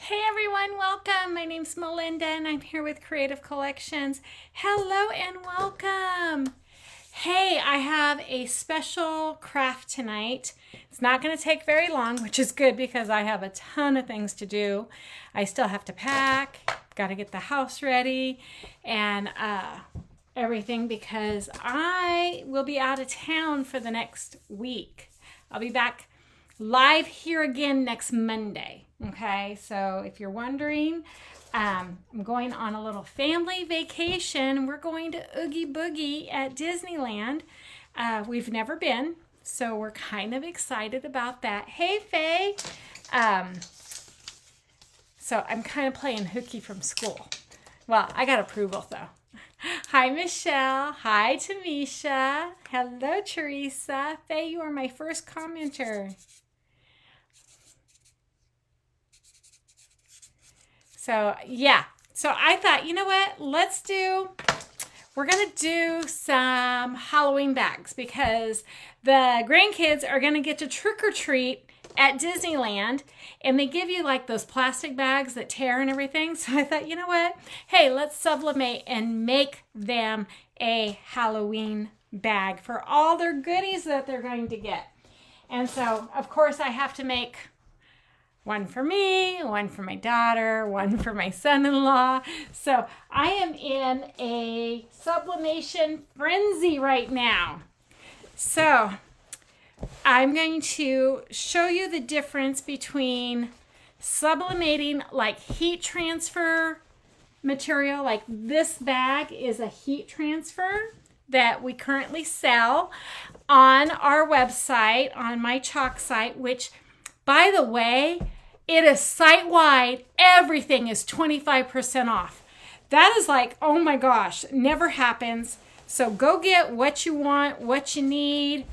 Hey everyone, welcome. My name's Melinda and I'm here with Creative Collections. Hello and welcome. Hey, I have a special craft tonight. It's not going to take very long, which is good because I have a ton of things to do. I still have to pack, got to get the house ready, and everything because I will be out of town for the next week. I'll be back live here again next Monday. Okay, so if you're wondering, I'm going on a little family vacation. We're going to Oogie Boogie at Disneyland. We've never been, so we're kind of excited about that. Hey, Faye. So I'm kind of playing hooky from school. Well, I got approval though. Hi, Michelle. Hi, Tamisha. Hello, Teresa. Faye, you are my first commenter. So, yeah. So I thought, you know what? We're going to do some Halloween bags because the grandkids are going to get to trick or treat at Disneyland, and they give you like those plastic bags that tear and everything. So I thought, you know what? Hey, let's sublimate and make them a Halloween bag for all their goodies that they're going to get. And so, of course, I have to make one for me, one for my daughter, one for my son-in-law. So I am in a sublimation frenzy right now. So I'm going to show you the difference between sublimating like heat transfer material. Like this bag is a heat transfer that we currently sell on our website, on my chalk site, which, by the way, it is site-wide. Everything is 25% off. That is like, oh my gosh, never happens. So go get what you want, what you need,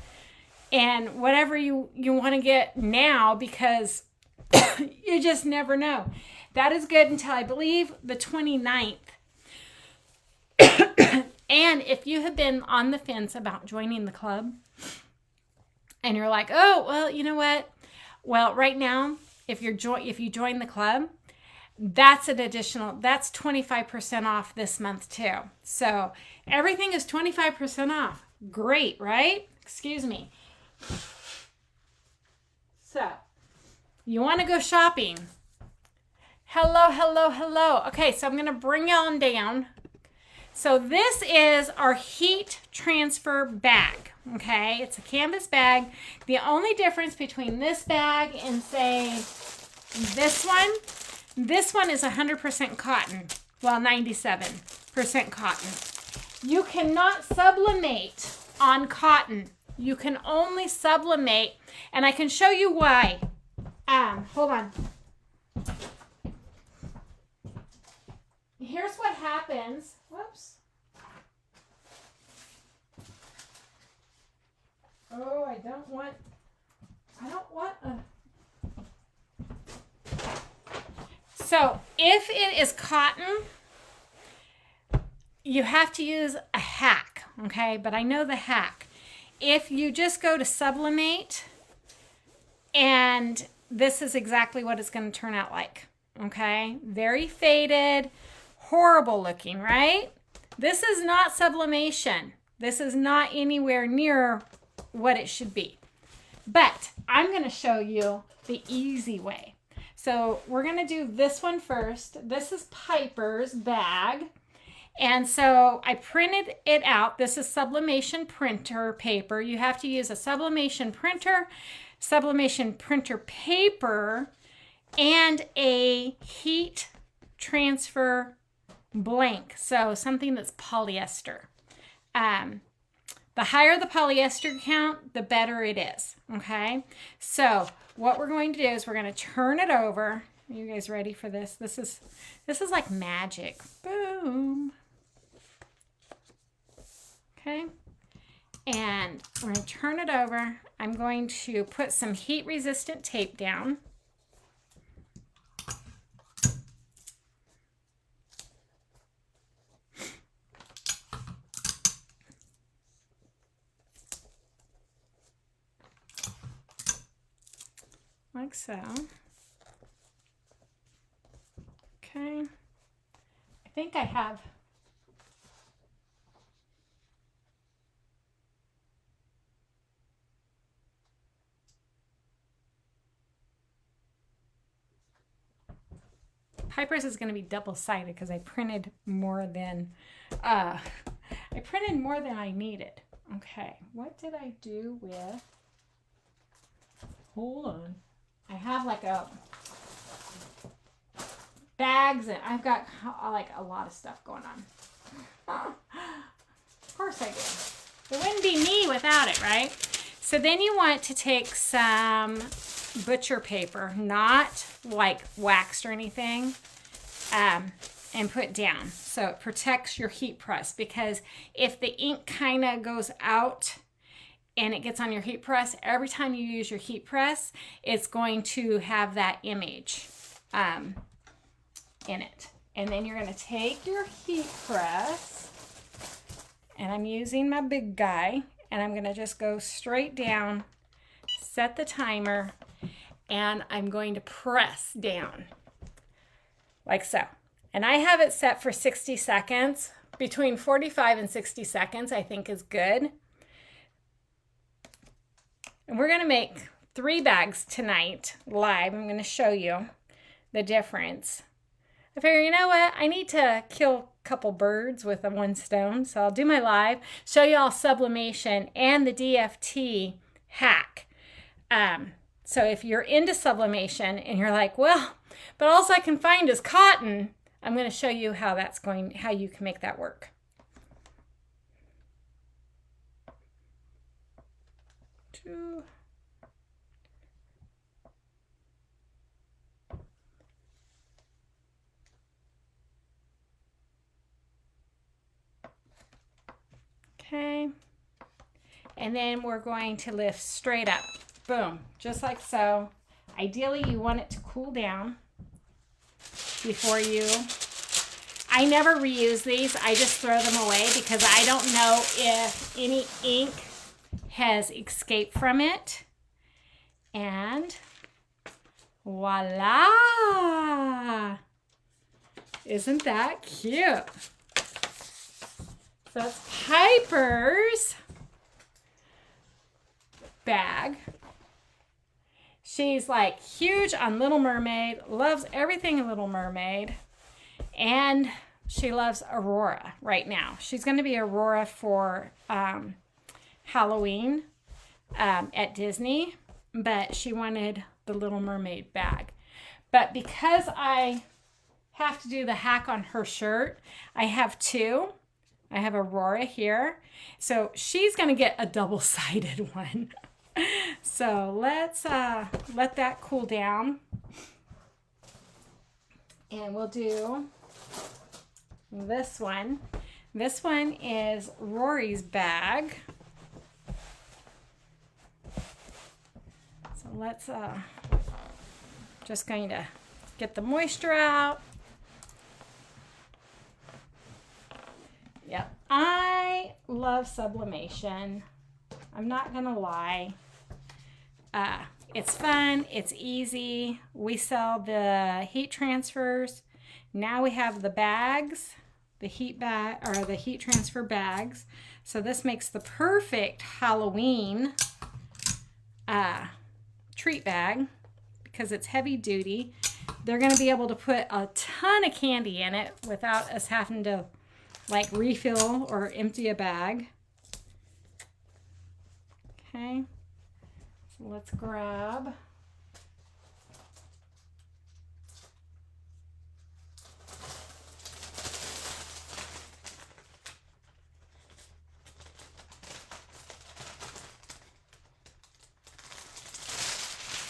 and whatever you want to get now because you just never know. That is good until I believe the 29th. And if you have been on the fence about joining the club and you're like, oh, well, you know what? Well, right now, if you join the club, that's 25% off this month too. So everything is 25% off. Great, right? Excuse me. So you want to go shopping. Hello, hello, hello. Okay, so I'm going to bring you on down. So this is our heat transfer bag. Okay, it's a canvas bag. The only difference between this bag and say this one is 100% cotton. Well, 97% cotton. You cannot sublimate on cotton. You can only sublimate, and I can show you why. Hold on. Here's what happens. Whoops. Oh, I don't want a... So, if it is cotton, you have to use a hack, okay? But I know the hack. If you just go to sublimate, and this is exactly what it's going to turn out like, okay? Very faded, horrible looking, right? This is not sublimation. This is not anywhere near what it should be. But I'm going to show you the easy way. So we're going to do this one first. This is Piper's bag. And so I printed it out. This is sublimation printer paper. You have to use a sublimation printer paper, and a heat transfer blank. So something that's polyester. The higher the polyester count, the better it is, okay? So what we're going to do is we're going to turn it over. Are you guys ready for this? This is like magic. Boom. Okay? And we're going to turn it over. I'm going to put some heat-resistant tape down. Like so. Okay. I think I have. Piper's is going to be double-sided because I printed more than I needed. Okay, what did I do with? Hold on. I have like a bags and I've got like a lot of stuff going on. Of course I do. It wouldn't be me without it, right? So then you want to take some butcher paper, not like waxed or anything, and put down so it protects your heat press, because if the ink kind of goes out and it gets on your heat press, every time you use your heat press, it's going to have that image in it. And then you're going to take your heat press, and I'm using my big guy, and I'm going to just go straight down, set the timer, and I'm going to press down like so. And I have it set for 60 seconds. Between 45 and 60 seconds, I think, is good. And we're going to make 3 bags tonight live. I'm going to show you the difference. I figure, you know what? I need to kill a couple birds with one stone. So I'll do my live, show you all sublimation and the DFT hack. So if you're into sublimation and you're like, well, but all I can find is cotton, I'm going to show you how you can make that work. Okay. And then we're going to lift straight up. Boom. Just like so. Ideally, you want it to cool down before you... I never reuse these. I just throw them away because I don't know if any ink has escaped from it. And voila! Isn't that cute? So that's Piper's bag. She's like huge on Little Mermaid, loves everything Little Mermaid, and she loves Aurora right now. She's going to be Aurora for Halloween at Disney, but she wanted the Little Mermaid bag. But because I have to do the hack on her shirt, I have 2. I have Aurora here. So she's going to get a double-sided one. So let's let that cool down. And we'll do this one. This one is Rory's bag. So let's just going to get the moisture out. Yep, I love sublimation. I'm not gonna lie. It's fun, it's easy. We sell the heat transfers. Now we have the bags, the heat bag or the heat transfer bags. So this makes the perfect Halloween treat bag because it's heavy duty. They're gonna be able to put a ton of candy in it without us having to like refill or empty a bag. Okay, so let's grab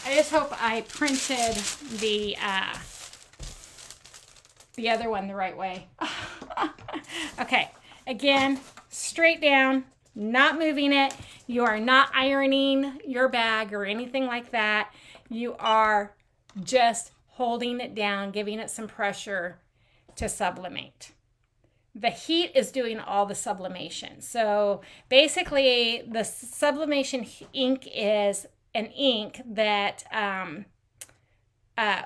I just hope I printed the other one the right way. Okay, again, straight down, not moving it. You are not ironing your bag or anything like that. You are just holding it down, giving it some pressure to sublimate. The heat is doing all the sublimation. So basically, the sublimation ink is an ink that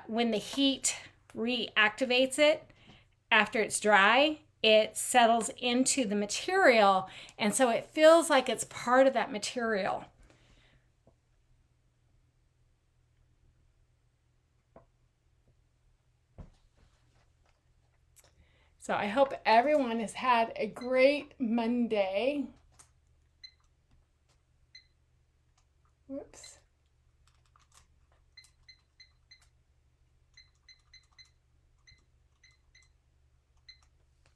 when the heat reactivates it after it's dry, it settles into the material, and so it feels like it's part of that material. So I hope everyone has had a great Monday. Whoops.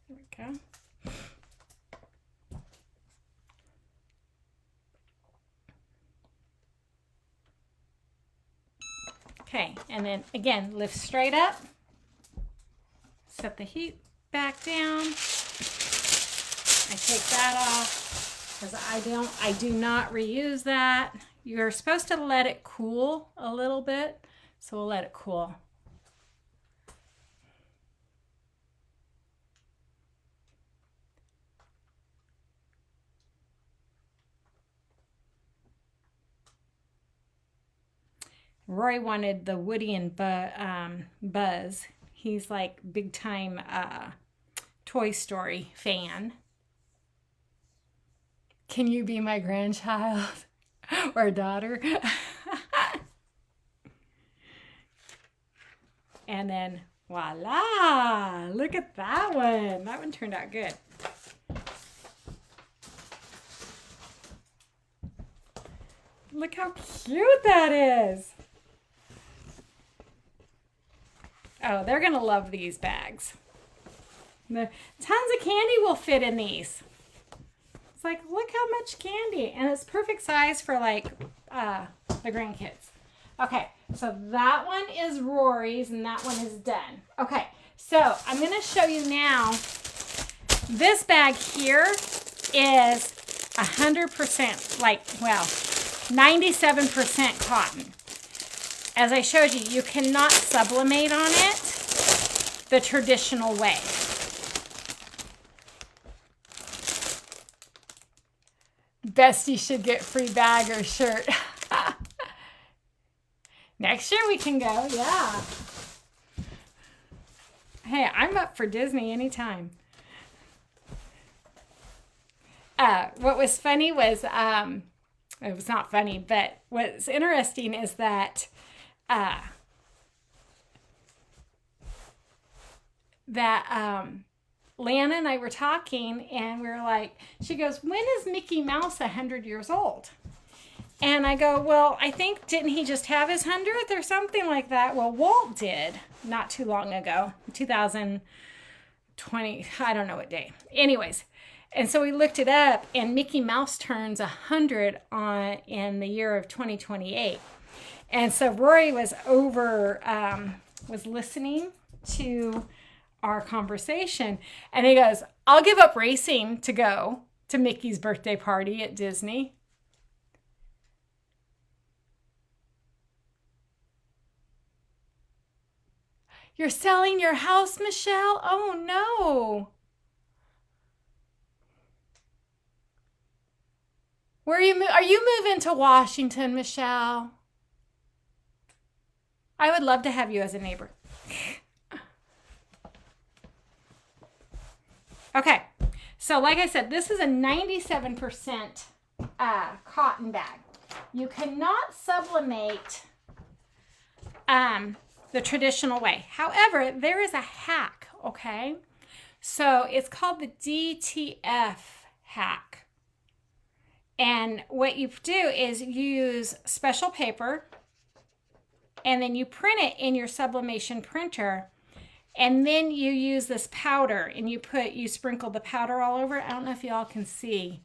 There we go. Okay, and then again, lift straight up. Set the heat back down. I take that off because I do not reuse that. You're supposed to let it cool a little bit, so we'll let it cool. Roy wanted the Woody and Buzz. He's like big time Toy Story fan. Can you be my grandchild or daughter? And then voila, look at that one. That one turned out good. Look how cute that is. Oh, they're going to love these bags. Tons of candy will fit in these. It's like, look how much candy. And it's perfect size for like the grandkids. Okay, so that one is Rory's and that one is done. Okay, so I'm going to show you now. This bag here is 100% like, well, 97% cotton. As I showed you, you cannot sublimate on it the traditional way. Bestie should get free bag or shirt. Next year we can go, yeah. Hey, I'm up for Disney anytime. What was funny was, it was not funny, but what's interesting is that Lana and I were talking, and we were like, she goes, when is Mickey Mouse 100 years old? And I go, well, I think, didn't he just have his 100th or something like that? Well, Walt did not too long ago, 2020, I don't know what day. Anyways, and so we looked it up, and Mickey Mouse turns 100 in the year of 2028. And so Rory was listening to our conversation, and he goes, I'll give up racing to go to Mickey's birthday party at Disney. You're selling your house, Michelle? Oh no. Are you moving to Washington, Michelle? I would love to have you as a neighbor. Okay, so like I said, this is a 97% cotton bag. You cannot sublimate the traditional way. However, there is a hack, okay? So it's called the DFT Hack. And what you do is you use special paper, and then you print it in your sublimation printer, and then you use this powder, and you sprinkle the powder all over. I don't know if y'all can see.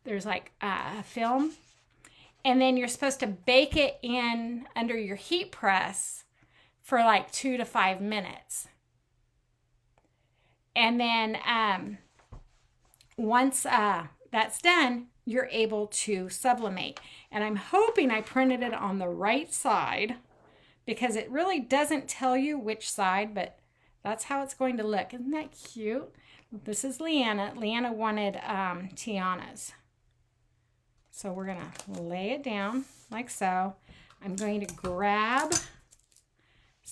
There's like a film. And then you're supposed to bake it in under your heat press for like 2 to 5 minutes. And then once that's done, you're able to sublimate. And I'm hoping I printed it on the right side, because it really doesn't tell you which side, but that's how it's going to look. Isn't that cute? This is Leanna. Leanna wanted Tiana's. So we're going to lay it down like so. I'm going to grab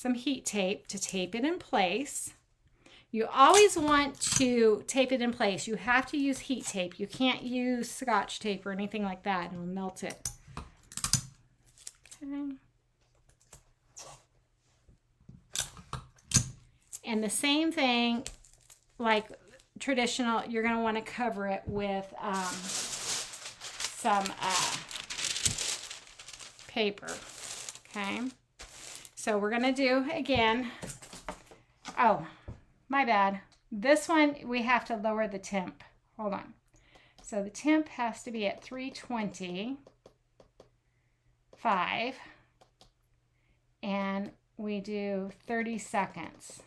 some heat tape to tape it in place. You always want to tape it in place. You have to use heat tape. You can't use Scotch tape or anything like that. It'll melt it. Okay. And the same thing, like traditional, you're going to want to cover it with some paper. Okay. So we're going to do, again, oh, my bad. This one, we have to lower the temp. Hold on. So the temp has to be at 325. And we do 30 seconds.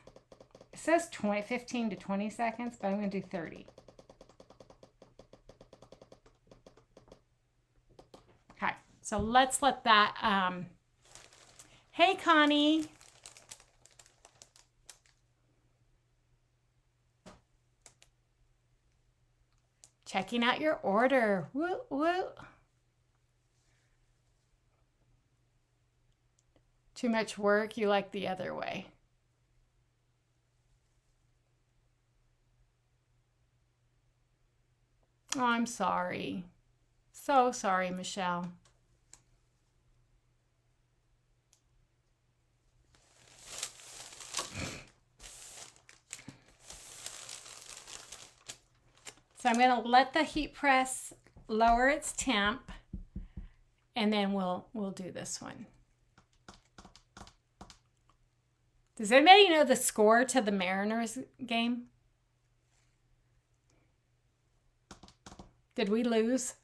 It says 15 to 20 seconds, but I'm going to do 30. Okay. So let's let that... Hey, Connie. Checking out your order. Woo, woo. Too much work? You like the other way. Oh, I'm sorry. So sorry, Michelle. So I'm going to let the heat press lower its temp, and then we'll do this one. Does anybody know the score to the Mariners game? Did we lose?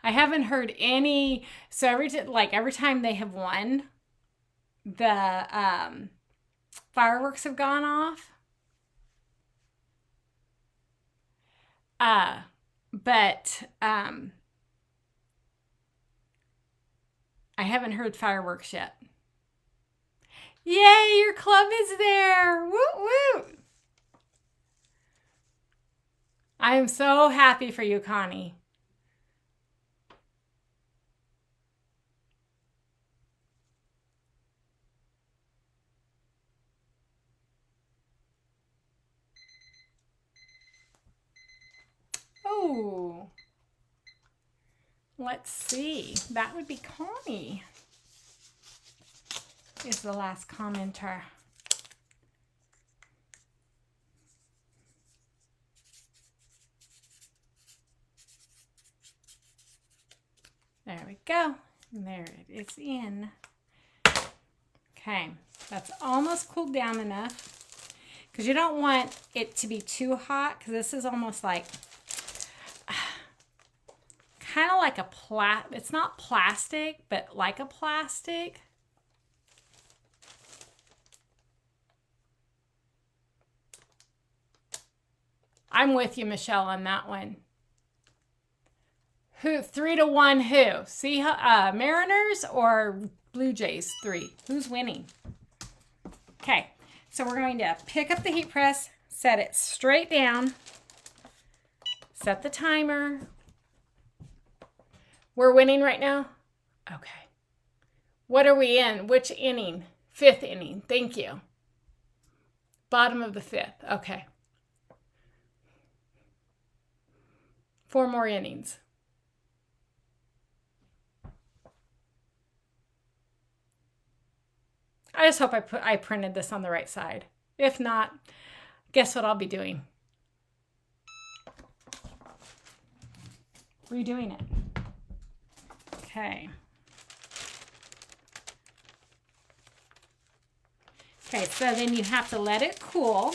I haven't heard any. So every time they have won, the fireworks have gone off. But I haven't heard fireworks yet. Yay, your club is there. Woo woo. I am so happy for you, Connie. Oh, let's see. That would be Connie. Is the last commenter. There we go. There it is in. Okay, that's almost cooled down enough because you don't want it to be too hot because this is almost like kind of like a it's not plastic, but like a plastic. I'm with you, Michelle, on that one. Who 3-1 who? See, Mariners or Blue Jays 3? Who's winning? Okay, so we're going to pick up the heat press, set it straight down, set the timer. We're winning right now? Okay. What are we in? Which inning? 5th inning. Thank you. Bottom of the 5th. Okay. 4 more innings. I just hope I printed this on the right side. If not, guess what I'll be doing? Redoing it. Okay. Okay, so then you have to let it cool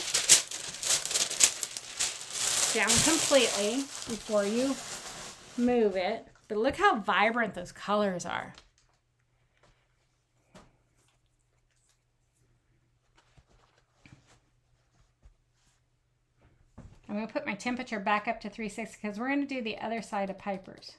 down completely before you move it. But look how vibrant those colors are. I'm going to put my temperature back up to 360 because we're going to do the other side of Piper's.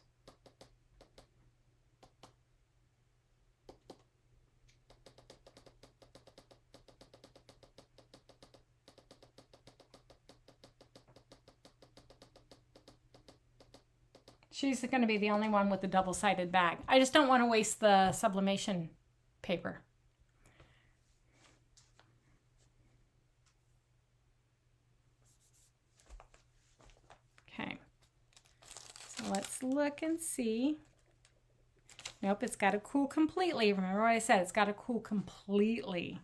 She's going to be the only one with the double-sided bag. I just don't want to waste the sublimation paper. let's look and see. Nope, it's got to cool completely. Remember what I said, it's got to cool completely.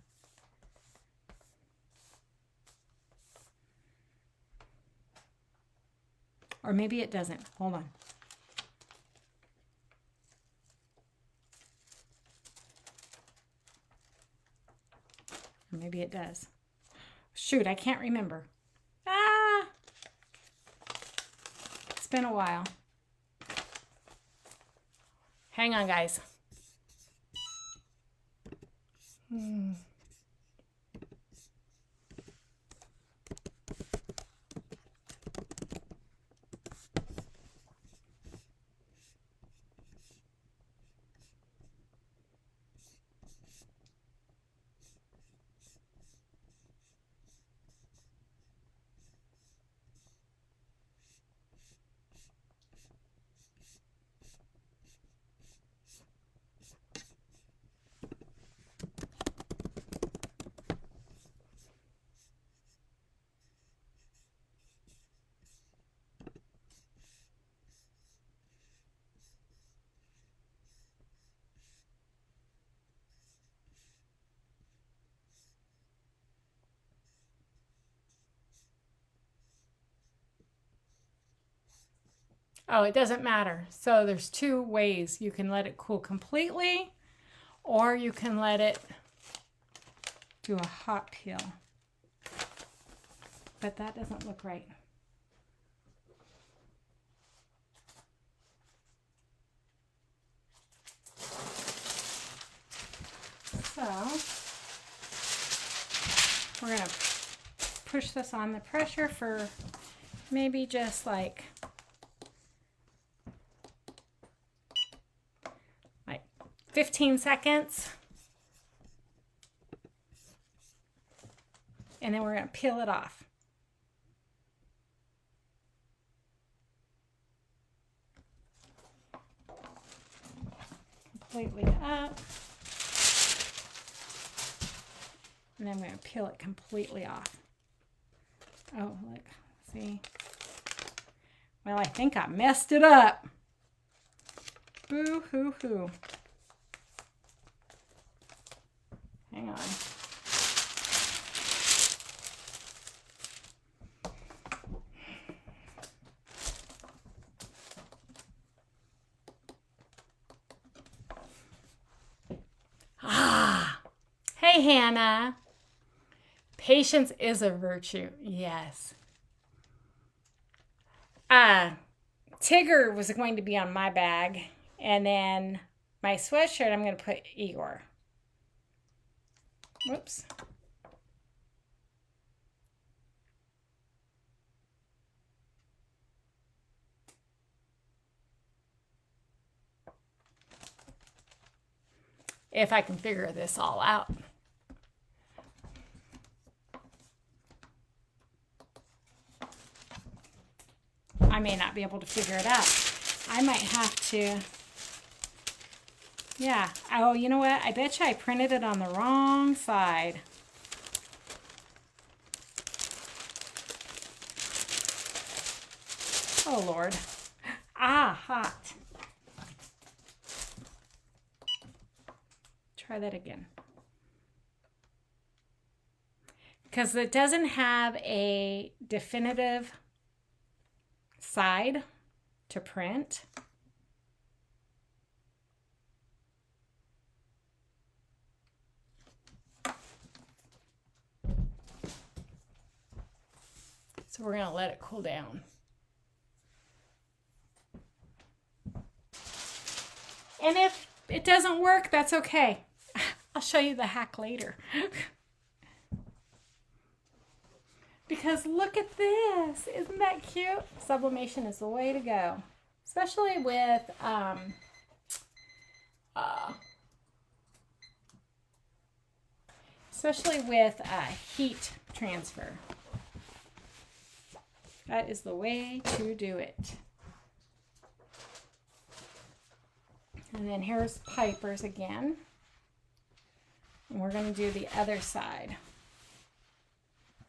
Or maybe it doesn't. Hold on. Or maybe it does. Shoot, I can't remember. Ah! It's been a while. Hang on, guys. Oh, it doesn't matter. So there's two ways. You can let it cool completely, or you can let it do a hot peel. But that doesn't look right. So we're going to push this on the pressure for maybe just like 15 seconds. And then we're going to peel it off. Completely up. And then I'm going to peel it completely off. Oh, look. See? Well, I think I messed it up. Boo-hoo-hoo. Hang on. Ah! Hey, Hannah. Patience is a virtue. Yes. Tigger was going to be on my bag, and then my sweatshirt I'm going to put Igor. Whoops. If I can figure this all out. I may not be able to figure it out. I might have to. Yeah. Oh, you know what? I bet you I printed it on the wrong side. Oh, Lord. Ah, hot. Try that again. Because it doesn't have a definitive side to print. So we're going to let it cool down. And if it doesn't work, that's okay. I'll show you the hack later. Because look at this. Isn't that cute? Sublimation is the way to go. Especially with heat transfer. That is the way to do it. And then here's Piper's again. And we're going to do the other side.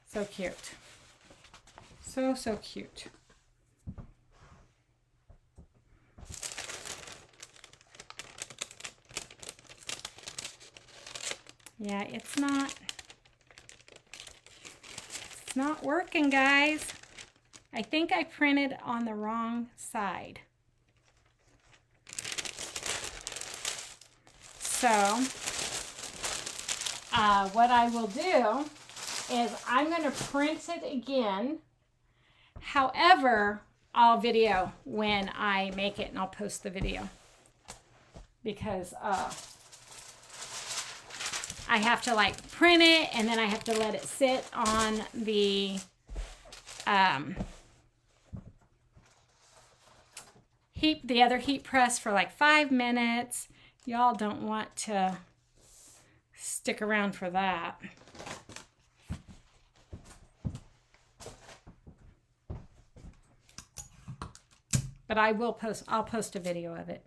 So cute. So, so cute. Yeah, it's not working, guys. I think I printed on the wrong side. So, what I will do is I'm going to print it again. However, I'll video when I make it, and I'll post the video because I have to like print it, and then I have to let it sit on the other heat press for like 5 minutes. Y'all don't want to stick around for that. But I'll post a video of it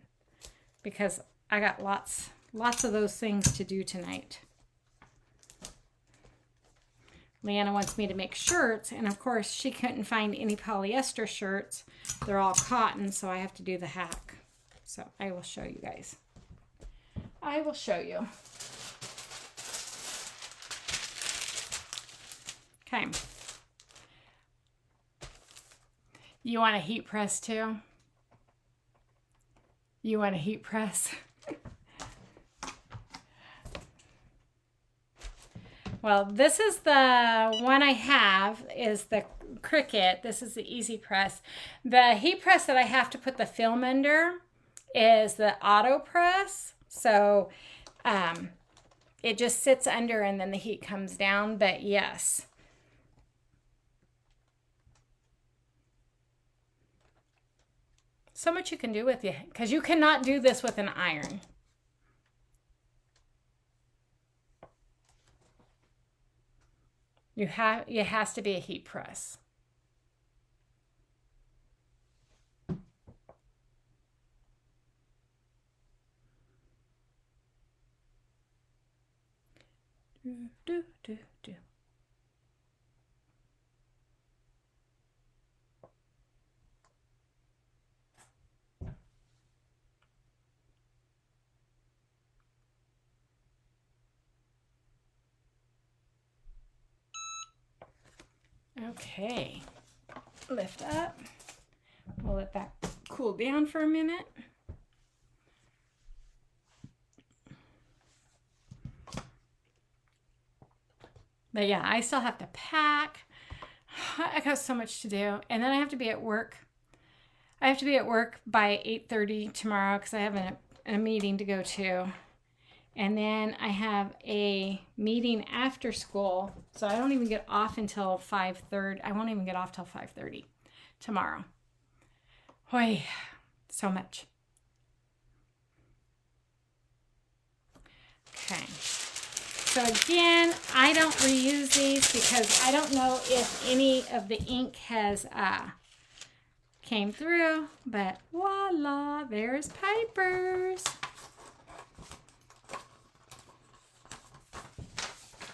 because I got lots of those things to do tonight. Leanna wants me to make shirts, and of course she couldn't find any polyester shirts. They're all cotton, so I have to do the hack. So I will show you guys. I will show you. Okay. You want a heat press too? You want a heat press? Well, this is the one I have, is the Cricut. This is the Easy Press. The heat press that I have to put the film under is the Auto Press. So it just sits under and then the heat comes down. But yes. So much you can do with it, because you cannot do this with an iron. It has to be a heat press. Do. Okay, lift up. We'll let that cool down for a minute. But yeah, I still have to pack. I got so much to do. And then I have to be at work. I have to be at work by 8:30 tomorrow because I have a meeting to go to. And then I have a meeting after school. So I don't even get off until 5:30. I won't even get off till 5:30 tomorrow. Hoy, so much. Okay. So again, I don't reuse these because I don't know if any of the ink has came through. But voila, there's Piper's.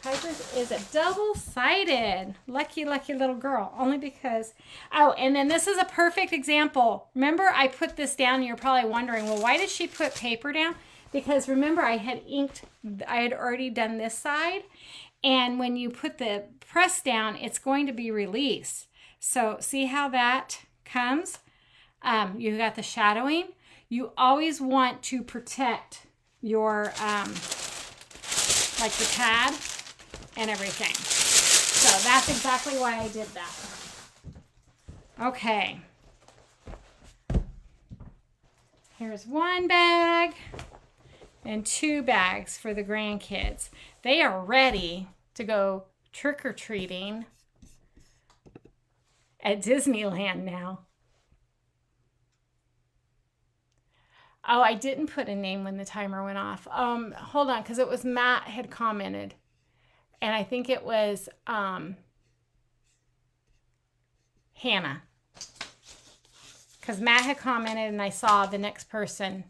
Piper's is a double-sided. Lucky, lucky little girl. Only because... Oh, and then this is a perfect example. Remember, I put this down, and you're probably wondering, well, why did she put paper down? Because remember, I had already done this side. And when you put the press down, it's going to be released. So see how that comes? You got the shadowing. You always want to protect your, like the pad and everything. So that's exactly why I did that. Okay. Here's one bag and 2 bags for the grandkids. They are ready to go trick-or-treating at Disneyland now. Oh, I didn't put a name when the timer went off. Hold on, because it was Matt had commented. And I think it was Hannah. Because Matt had commented and I saw the next person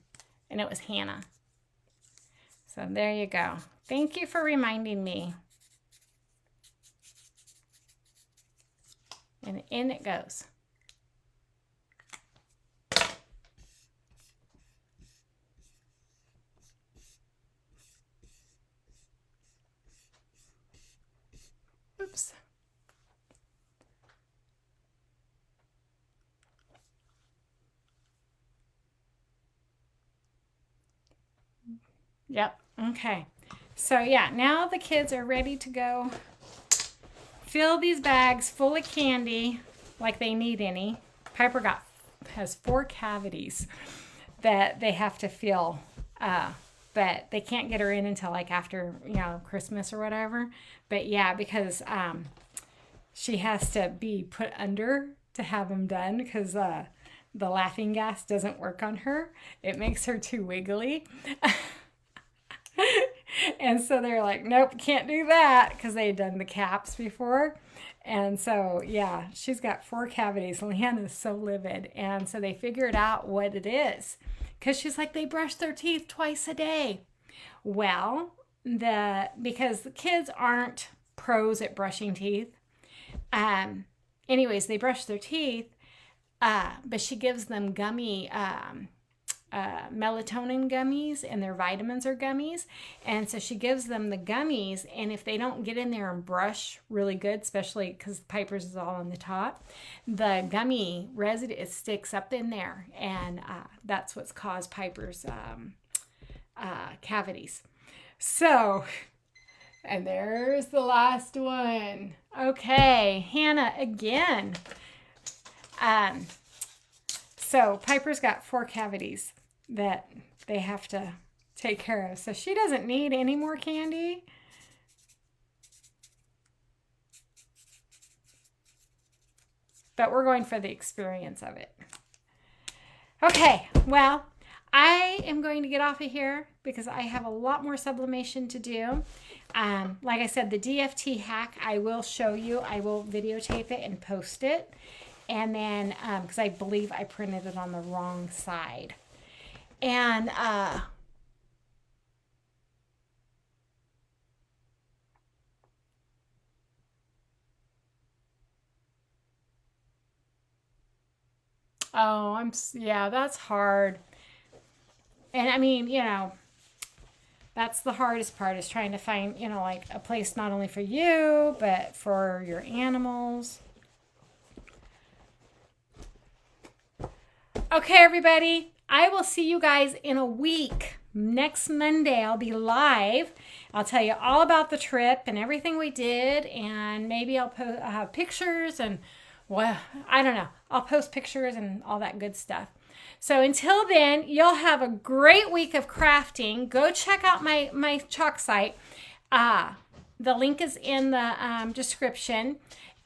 and it was Hannah. So there you go. Thank you for reminding me. And in it goes. Yep. Okay. So yeah, now the kids are ready to go fill these bags full of candy like they need any. Piper has 4 cavities that they have to fill. But they can't get her in until like after, Christmas or whatever. But yeah, because she has to be put under to have them done because the laughing gas doesn't work on her. It makes her too wiggly. And so they're like, nope, can't do that because they had done the caps before. And so, yeah, she's got 4 cavities. Leanne is so livid. And so they figured out what it is because she's like, they brush their teeth twice a day. Well, because the kids aren't pros at brushing teeth. Anyways, they brush their teeth, but she gives them gummy melatonin gummies, and their vitamins are gummies. And so she gives them the gummies, and if they don't get in there and brush really good, especially because Piper's is all on the top, the gummy residue, it sticks up in there, and that's what's caused Piper's cavities. So, and there's the last one. Okay, Hannah again. So Piper's got 4 cavities that they have to take care of. So she doesn't need any more candy. But we're going for the experience of it. Okay, well, I am going to get off of here because I have a lot more sublimation to do. Like I said, the DFT hack, I will show you. I will videotape it and post it. And then, because I believe I printed it on the wrong side. And, yeah, that's hard. And I mean, that's the hardest part is trying to find, like a place not only for you, but for your animals. Okay, everybody, I will see you guys in a week. Next Monday, I'll be live. I'll tell you all about the trip and everything we did, and maybe I'll have pictures and, well, I don't know. I'll post pictures and all that good stuff. So until then, you'll have a great week of crafting. Go check out my chalk site. The link is in the description.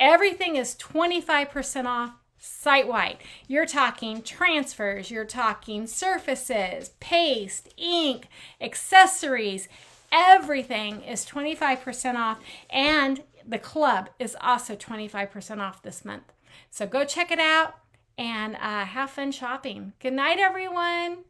Everything is 25% off site-wide. You're talking transfers, you're talking surfaces, paste, ink, accessories. Everything is 25% off, and the club is also 25% off this month. So go check it out and have fun shopping. Good night, everyone.